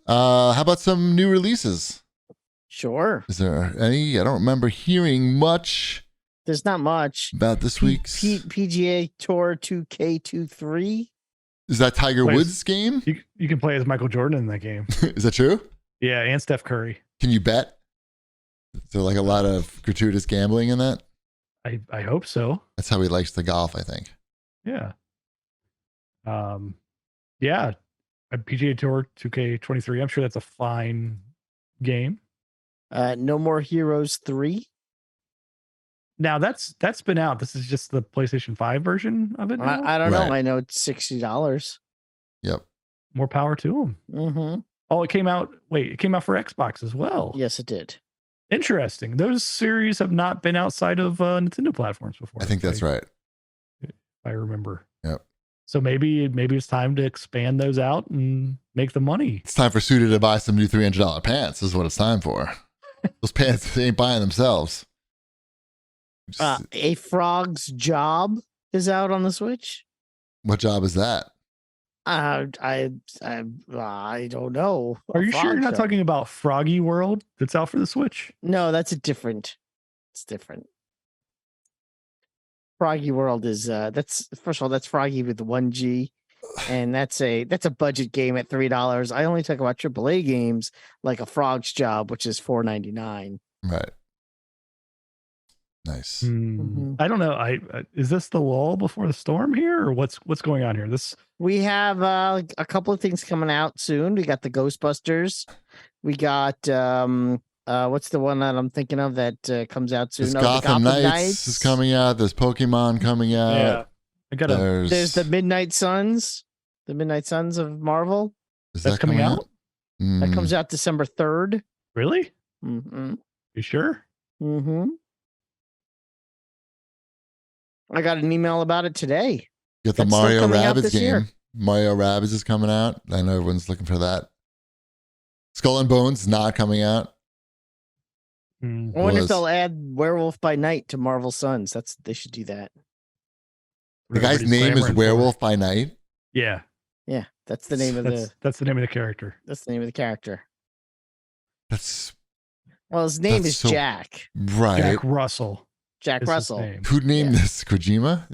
How about some new releases? Sure. Is there any? I don't remember hearing much. There's not much about this week's PGA Tour 2K23. Is that Tiger Woods game? You can play as Michael Jordan in that game. Is that true? Yeah, and Steph Curry. Can you bet? Is there like a lot of gratuitous gambling in that? I hope so. That's how he likes the golf, I think. Yeah. Yeah. A PGA Tour 2K23. I'm sure that's a fine game. No More Heroes 3. Now that's been out. This is just the PlayStation 5 version of it now? I don't know. I know it's $60. Yep. More power to them. Mm-hmm. Oh, it came out. Wait, it came out for Xbox as well. Yes, it did. Interesting. Those series have not been outside of Nintendo platforms before. I think that's right. If I remember. Yep. So maybe it's time to expand those out and make the money. It's time for Suda to buy some new $300 pants. This is what it's time for. Those pants, they ain't buying themselves. A Frog's Job is out on the Switch. What job is that? I don't know. Are you sure you're not talking about Froggy World that's out for the Switch? No, that's it's different. Froggy World is that's first of all, that's Froggy with the 1G, and that's a budget game at $3. I only talk about AAA games like A Frog's Job, which is $4.99. Right. Nice. Mm-hmm. I don't know. Is this the lull before the storm here, or what's going on here? We have a couple of things coming out soon. We got the Ghostbusters. We got what's the one that I'm thinking of that comes out soon? The Gotham Knights is coming out. There's Pokemon coming out. Yeah, I got There's the Midnight Suns, of Marvel. That's coming out. That comes out December 3rd. Really? Mm-hmm. You sure? Mm-hmm. I got an email about it today. Get the Mario Rabbids game. Year. Mario Rabbids is coming out. I know everyone's looking for that. Skull and Bones is not coming out. I wonder if they'll add Werewolf by Night to Marvel Suns. They should do that. The guy's name is Werewolf by Night. Yeah. Yeah, that's the name of That's the name of the character. That's the name of the character. Well, his name is Jack. Right. Jack Russell. Jack Russell. Who named this? Kojima?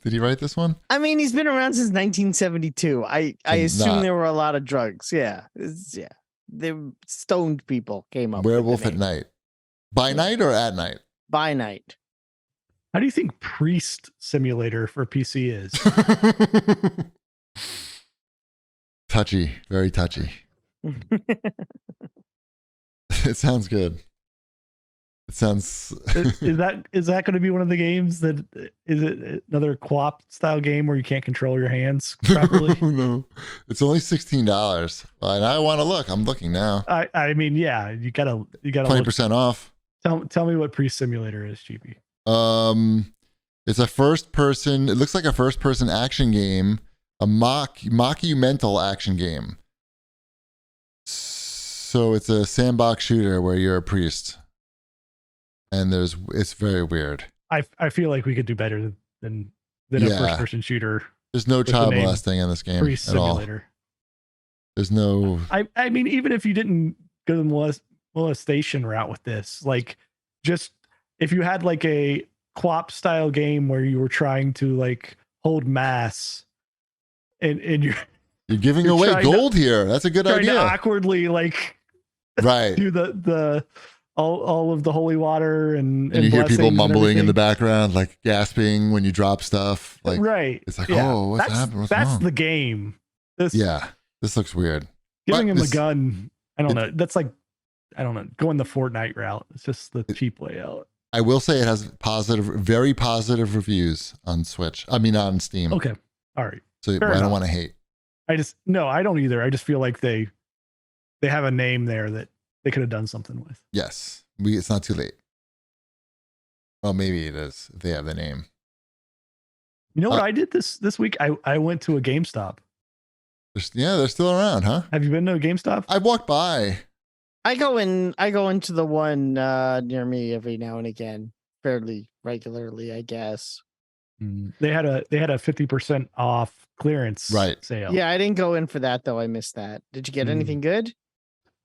Did he write this one? I mean, he's been around since 1972. I assume there were a lot of drugs. Yeah. The stoned people came up. Werewolf at Night. By night or at night? By night. How do you think Priest Simulator for PC is? Touchy. Very touchy. It sounds good. It sounds. is that going to be one of the games that is it another co-op style game where you can't control your hands properly? No, it's only $16. And I want to look. I'm looking now. I mean, yeah, you gotta 20% off. Tell me what Priest Simulator is, GP. It's a first person. It looks like a first person action game, a mockumental action game. So it's a sandbox shooter where you're a priest. And it's very weird. I feel like we could do better than a first person shooter. There's no child molesting in this game Priest at Simulator. all. There's no. I mean, even if you didn't go the molestation route with this, like just if you had like a co-op style game where you were trying to like hold mass, and you're giving away gold here. That's a good idea. To awkwardly like right do the all of the holy water and you hear people mumbling in the background, like gasping when you drop stuff. Like right, it's like, oh, what's happening? That's wrong? the game. This looks weird. Giving him a gun, I don't know. That's like, I don't know, going the Fortnite route. It's just the cheap way out. I will say it has very positive reviews on Switch. I mean, on Steam. Okay, all right. So I don't want to hate. I don't either. I just feel like they have a name there that they could have done something with. Yes. It's not too late. Well, maybe it is if they have the name. You know what I did this week? I went to a GameStop. They're still around, huh? Have you been to a GameStop? I walked by. I go into the one near me every now and again, fairly regularly, I guess. They had a 50% off clearance Right. sale. Yeah, I didn't go in for that though. I missed that. Did you get anything good?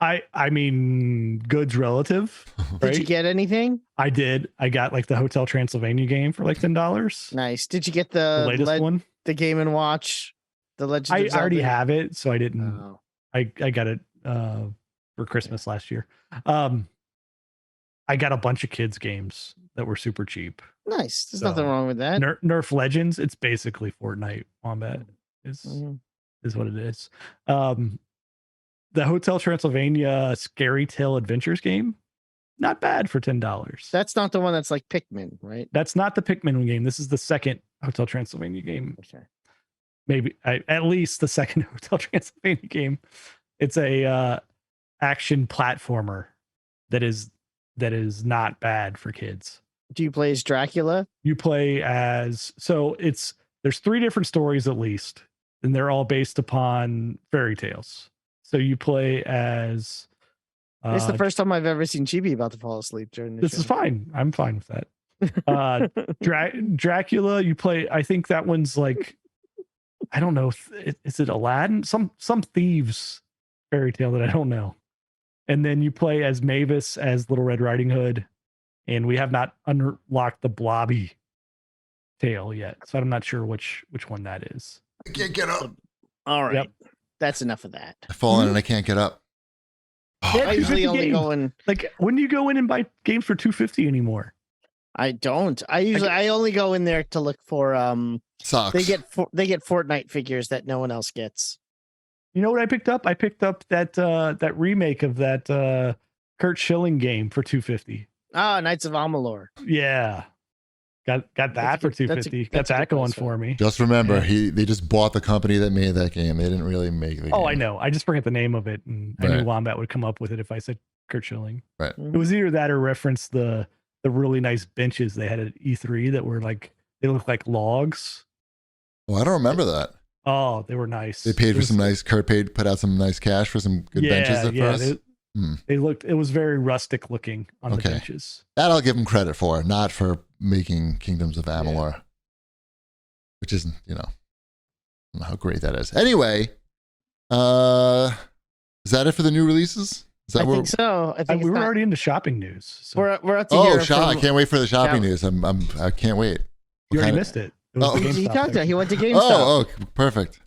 I mean, goods relative. Did Right? you get anything? I did. I got like the Hotel Transylvania game for like $10. Nice. Did you get The latest one? the Game and Watch? The Legend I of Zelda? already have it, so I didn't. Oh. I got it for Christmas last year. I got a bunch of kids games that were super cheap. Nice. There's So, nothing wrong with that. Nerf Legends, it's basically Fortnite Wombat is what it is. The Hotel Transylvania Scary Tale Adventures game, not bad for $10. That's not the one that's like Pikmin, right? That's not the Pikmin game. This is the second Hotel Transylvania game. Okay. Maybe at least the second Hotel Transylvania game. It's a action platformer that is not bad for kids. Do you play as Dracula? You play as there's 3 different stories at least, and they're all based upon fairy tales. So you play as It's the first time I've ever seen Chibi about to fall asleep during the this show. is fine. I'm fine with that. Dracula, you play, I think that one's like, I don't know, is it Aladdin? Some thieves fairy tale that I don't know. And then you play as Mavis as Little Red Riding Hood, and we have not unlocked the Blobby tale yet, so I'm not sure which one that is. I can't get up. All right. Yep. That's enough of that. I've fallen and I can't get up. Yeah, I usually only go in. Like, when do you go in and buy games for $250 anymore? I don't. I only go in there to look for Socks. they get Fortnite figures that no one else gets. You know what I picked up? I picked up that remake of that Kurt Schilling game for $250. Ah, Knights of Amalur. Yeah. Got that for $250. Got that going for me. Just remember, they just bought the company that made that game. They didn't really make the game. Oh, I know. I just forget the name of it, and I knew Wombat would come up with it if I said Kurt Schilling. Right. It was either that or reference the really nice benches they had at E3 that were like, they looked like logs. Oh, I don't remember that. Oh, they were nice. They paid for some nice. Kurt put out some nice cash for some good benches for us. They looked. It was very rustic looking on the benches. That I'll give them credit for, not for making Kingdoms of Amalur, which isn't, I don't know how great that is. Anyway, is that it for the new releases? Is that I think so. I think we were already into shopping news. So. We're up to here. I can't wait for the shopping news. I can't wait. You already missed it. He talked about. He went to GameStop. Oh, perfect.